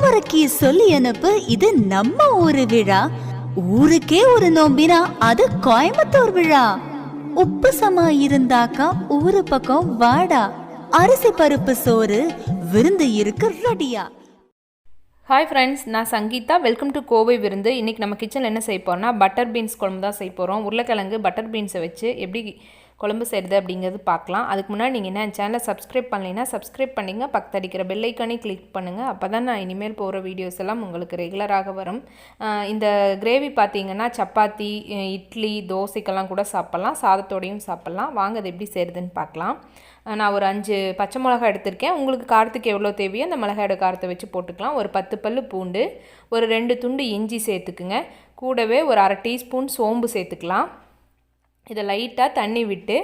முறைக்கு சொல்லி அனுப்பு, இது நம்ம ஊரு விழா. ஊருக்கே ஒரு நோம்பினா அது கோயம்புத்தூர் விழா. உப்பு சமா இருந்தாக்கா ஊரு பக்கம் வாடா. அரிசி பருப்பு சோறு விருந்து இருக்கு ரெடியா. ஹாய் ஃப்ரெண்ட்ஸ், நான் சங்கீதா. வெல்கம் டு கோவை விருந்து. இன்றைக்கி நம்ம கிச்சனில் என்ன செய்ய போகிறோம்னா பட்டர் பீன்ஸ் குழம்பு தான் செய்ய போகிறோம். உருளைக்கிழங்கு பட்டர் பீன்ஸை வச்சு எப்படி குழம்பு செய்கிறது அப்படிங்கிறது பார்க்கலாம். அதுக்கு முன்னாடி நீங்கள் என்ன சேனலை சப்ஸ்கிரைப் பண்ணலைன்னா சப்ஸ்கிரைப் பண்ணிங்க, பக்கத்து அடிக்கிற பெல் ஐக்கானே கிளிக் பண்ணுங்கள். அப்போ தான் நான் இனிமேல் போகிற வீடியோஸ் எல்லாம் உங்களுக்கு ரெகுலராக வரும். இந்த கிரேவி பார்த்தீங்கன்னா சப்பாத்தி, இட்லி, தோசைக்கெல்லாம் கூட சாப்பிட்லாம், சாதத்தோடையும் சாப்பிட்லாம். வாங்க அது எப்படி செய்கிறதுன்னு பார்க்கலாம். நான் ஒரு 5 பச்சை மிளகாய் எடுத்திருக்கேன். உங்களுக்கு காரத்துக்கு எவ்வளோ தேவையோ அந்த மிளகாயோட காரத்தை வச்சு போட்டுக்கலாம். ஒரு 10 பல்லு பூண்டு, ஒரு 2 துண்டு இஞ்சி சேர்த்துக்குங்க. கூடவே ஒரு அரை டீஸ்பூன் சோம்பு சேர்த்துக்கலாம். இதை லைட்டாக தண்ணி விட்டு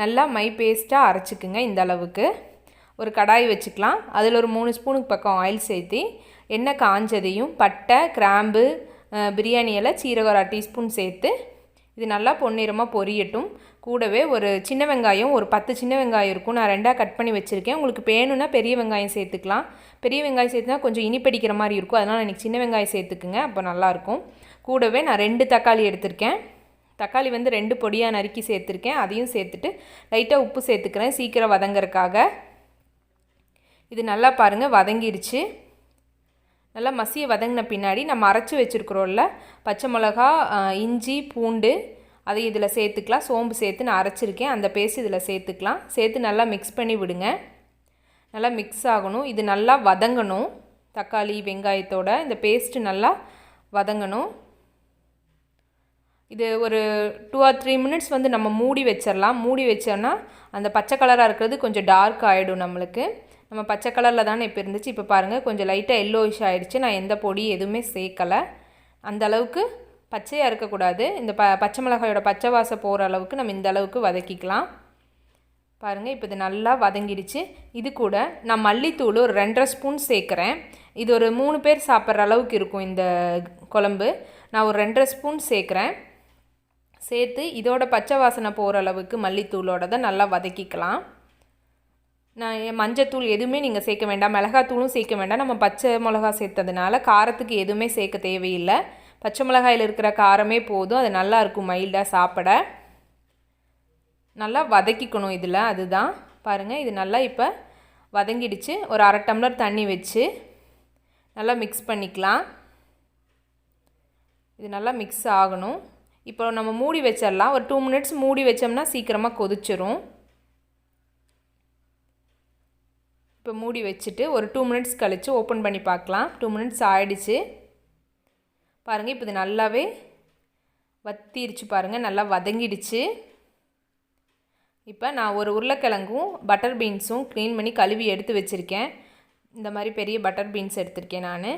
நல்லா மை பேஸ்ட்டாக அரைச்சிக்குங்க. இந்த அளவுக்கு ஒரு கடாய் வச்சுக்கலாம். அதில் ஒரு 3 ஸ்பூனுக்கு பக்கம் ஆயில் சேர்த்து எண்ணெய் காஞ்சதையும் பட்டை, கிராம்பு, பிரியாணி இலை, சீரகம் ஒரு டீஸ்பூன் சேர்த்து இது நல்லா பொன்னிறமாக பொரியட்டும். கூடவே ஒரு சின்ன வெங்காயம், ஒரு 10 சின்ன வெங்காயம் இருக்கும், நான் 2ஆக கட் பண்ணி வச்சுருக்கேன். உங்களுக்கு வேணும்னா பெரிய வெங்காயம் சேர்த்துக்கலாம். பெரிய வெங்காயம் சேர்த்துனா கொஞ்சம் இனிப்படிக்கிற மாதிரி இருக்கும், அதனால் இன்றைக்கி சின்ன வெங்காயம் சேர்த்துக்குங்க, அப்போ நல்லாயிருக்கும். கூடவே நான் 2 தக்காளி எடுத்திருக்கேன். தக்காளி 2 பொடியாக நறுக்கி சேர்த்துருக்கேன். அதையும் சேர்த்துட்டு லைட்டாக உப்பு சேர்த்துக்கிறேன் சீக்கிரம் வதங்கிறதுக்காக. இது நல்லா பாருங்கள் வதங்கிடுச்சு. நல்லா மசியை வதங்கின பின்னாடி நம்ம அரைச்சி வச்சுருக்குறோம்ல பச்சை மிளகா, இஞ்சி, பூண்டு, அதை இதில் சேர்த்துக்கலாம். சோம்பு சேர்த்து நான் அரைச்சிருக்கேன், அந்த பேஸ்ட் இதில் சேர்த்துக்கலாம். சேர்த்து நல்லா மிக்ஸ் பண்ணி விடுங்க. நல்லா மிக்ஸ் ஆகணும். இது நல்லா வதங்கணும். தக்காளி வெங்காயத்தோட இந்த பேஸ்ட்டு நல்லா வதங்கணும். இது ஒரு 2 or 3 மினிட்ஸ் நம்ம மூடி வச்சிடலாம். மூடி வச்சோன்னா அந்த பச்சை கலராக இருக்கிறது கொஞ்சம் டார்க் ஆகிடும் நம்மளுக்கு. நம்ம பச்சை கலரில் தானே இப்போ இருந்துச்சு. இப்போ பாருங்கள் கொஞ்சம் லைட்டாக எல்லோயிஷ் ஆகிடுச்சு. நான் எந்த பொடி எதுவுமே சேர்க்கலை. அந்த அளவுக்கு பச்சையாக இருக்கக்கூடாது. இந்த பச்சை மிளகாயோட பச்சை வாசம் போகிற அளவுக்கு நம்ம இந்த அளவுக்கு வதக்கிக்கலாம். பாருங்கள் இப்போ இது நல்லா வதங்கிடுச்சு. இது கூட நான் மல்லித்தூள் ஒரு 2.5 ஸ்பூன் சேர்க்குறேன். இது ஒரு 3 பேர் சாப்பிட்ற அளவுக்கு இருக்கும் இந்த குழம்பு. நான் ஒரு 2.5 ஸ்பூன் சேர்க்குறேன். சேர்த்து இதோட பச்சை வாசனை போகிற அளவுக்கு மல்லித்தூளோட தான் நல்லா வதக்கிக்கலாம். நான் மஞ்சத்தூள் எதுவுமே நீங்கள் சேர்க்க வேண்டாம், மிளகாத்தூளும் சேர்க்க வேண்டாம். நம்ம பச்சை மிளகா சேர்த்ததுனால காரத்துக்கு எதுவுமே சேர்க்க தேவையில்லை. பச்சை மிளகாயில் இருக்கிற காரமே போதும், அது நல்லாயிருக்கும் மைல்டாக சாப்பிட. நல்லா வதக்கிக்கணும் இதில், அதுதான். பாருங்கள் இது நல்லா இப்போ வதங்கிடுச்சு. ஒரு அரை டம்ளர் தண்ணி வச்சு நல்லா மிக்ஸ் பண்ணிக்கலாம். இது நல்லா மிக்ஸ் ஆகணும். இப்போ நம்ம மூடி வச்சிடலாம். ஒரு 2 மினிட்ஸ் மூடி வச்சோம்னா சீக்கிரமாக கொதிச்சிரும். இப்போ மூடி வச்சுட்டு ஒரு 2 மினிட்ஸ் கழித்து ஓப்பன் பண்ணி பார்க்கலாம். 2 மினிட்ஸ் ஆகிடுச்சு. பாருங்கள் இப்போ இது நல்லாவே வத்திருச்சு. பாருங்கள் நல்லா வதங்கிடுச்சு. இப்போ நான் ஒரு உருளைக்கிழங்கும் பட்டர் பீன்ஸும் க்ளீன் பண்ணி கழுவி எடுத்து வச்சுருக்கேன். இந்த மாதிரி பெரிய பட்டர் பீன்ஸ் எடுத்திருக்கேன் நான்.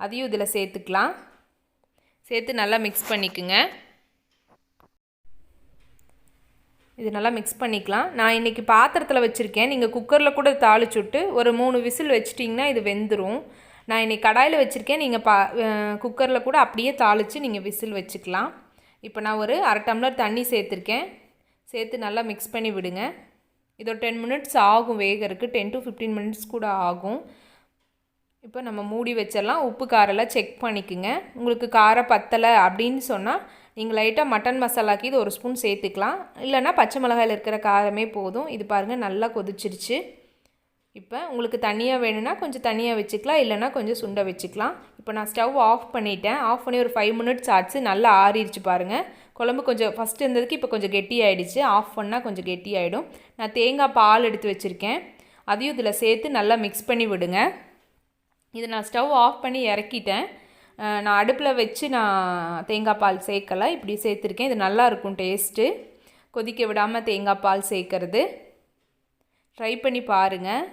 அதையும் இதில் சேர்த்துக்கலாம். சேர்த்து நல்லா மிக்ஸ் பண்ணிக்குங்க. இது நல்லா மிக்ஸ் பண்ணிக்கலாம். நான் இன்றைக்கி பாத்திரத்தில் வச்சுருக்கேன். நீங்கள் குக்கரில் கூட தாளிச்சுட்டு ஒரு 3 விசில் வச்சிட்டிங்கன்னா இது வெந்துடும். நான் இன்றைக்கி கடாயில் வச்சுருக்கேன். நீங்கள் குக்கரில் கூட அப்படியே தாளித்து நீங்கள் விசில் வச்சுக்கலாம். இப்போ நான் ஒரு அரை டம்ளர் தண்ணி சேர்த்துருக்கேன். சேர்த்து நல்லா மிக்ஸ் பண்ணி விடுங்க. இது ஒரு 10 மினிட்ஸ் ஆகும் வேகறதுக்கு. 10 to 15 மினிட்ஸ் கூட ஆகும். இப்போ நம்ம மூடி வச்சிடலாம். உப்பு காரெல்லாம் செக் பண்ணிக்குங்க. உங்களுக்கு காரம் பத்தலை அப்படின்னு சொன்னால் நீங்கள் லைட்டாக மட்டன் மசாலாக்கு இது 1 ஸ்பூன் சேர்த்துக்கலாம். இல்லைனா பச்சை மிளகாயில் இருக்கிற காரமே போதும். இது பாருங்கள் நல்லா கொதிச்சிருச்சு. இப்போ உங்களுக்கு தனியாக வேணும்னா கொஞ்சம் தனியாக வச்சுக்கலாம், இல்லைனா கொஞ்சம் சுண்டை வச்சுக்கலாம். இப்போ நான் ஸ்டவ் ஆஃப் பண்ணிட்டேன். ஆஃப் பண்ணி ஒரு 5 மினிட்ஸ் ஆச்சு. நல்லா ஆறிடுச்சு பாருங்கள். குழம்பு கொஞ்சம் ஃபஸ்ட்டு இருந்ததுக்கு இப்போ கொஞ்சம் கெட்டி ஆகிடுச்சு. ஆஃப் பண்ணால் கொஞ்சம் கெட்டி ஆகிடும். நான் தேங்காய் பால் எடுத்து வச்சுருக்கேன். அதையும் இதில் சேர்த்து நல்லா மிக்ஸ் பண்ணி விடுங்க. இது நான் ஸ்டவ் ஆஃப் பண்ணி இறக்கிட்டேன். நான் அடுப்பில் வச்சு நான் தேங்காய் பால் சேர்க்கலை, இப்படி சேர்த்துருக்கேன். இது நல்லாயிருக்கும் டேஸ்ட்டு. கொதிக்க விடாமல் தேங்காய் பால் சேர்க்கறது ட்ரை பண்ணி பாருங்கள்.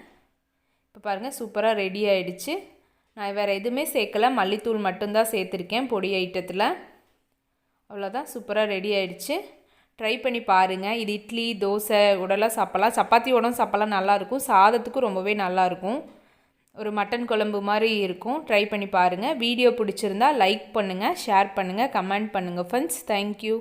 இப்போ பாருங்கள் சூப்பராக ரெடி ஆகிடுச்சு. நான் வேறு எதுவுமே சேர்க்கலை, மல்லித்தூள் மட்டும்தான் சேர்த்துருக்கேன் பொடி ஐட்டத்தில். அவ்வளோதான், சூப்பராக ரெடி ஆகிடுச்சு. ட்ரை பண்ணி பாருங்கள். இது இட்லி, தோசை உடலாம் சாப்பிட்லாம், சப்பாத்தியோடவும் சாப்பிட்லாம். நல்லாயிருக்கும். சாதத்துக்கும் ரொம்பவே நல்லாயிருக்கும். ஒரு மட்டன் குழம்பு மாதிரி இருக்கும். ட்ரை பண்ணி பாருங்கள். வீடியோ பிடிச்சிருந்தா லைக் பண்ணுங்கள், ஷேர் பண்ணுங்கள், கமெண்ட் பண்ணுங்கள் ஃப்ரெண்ட்ஸ். தேங்க்யூ.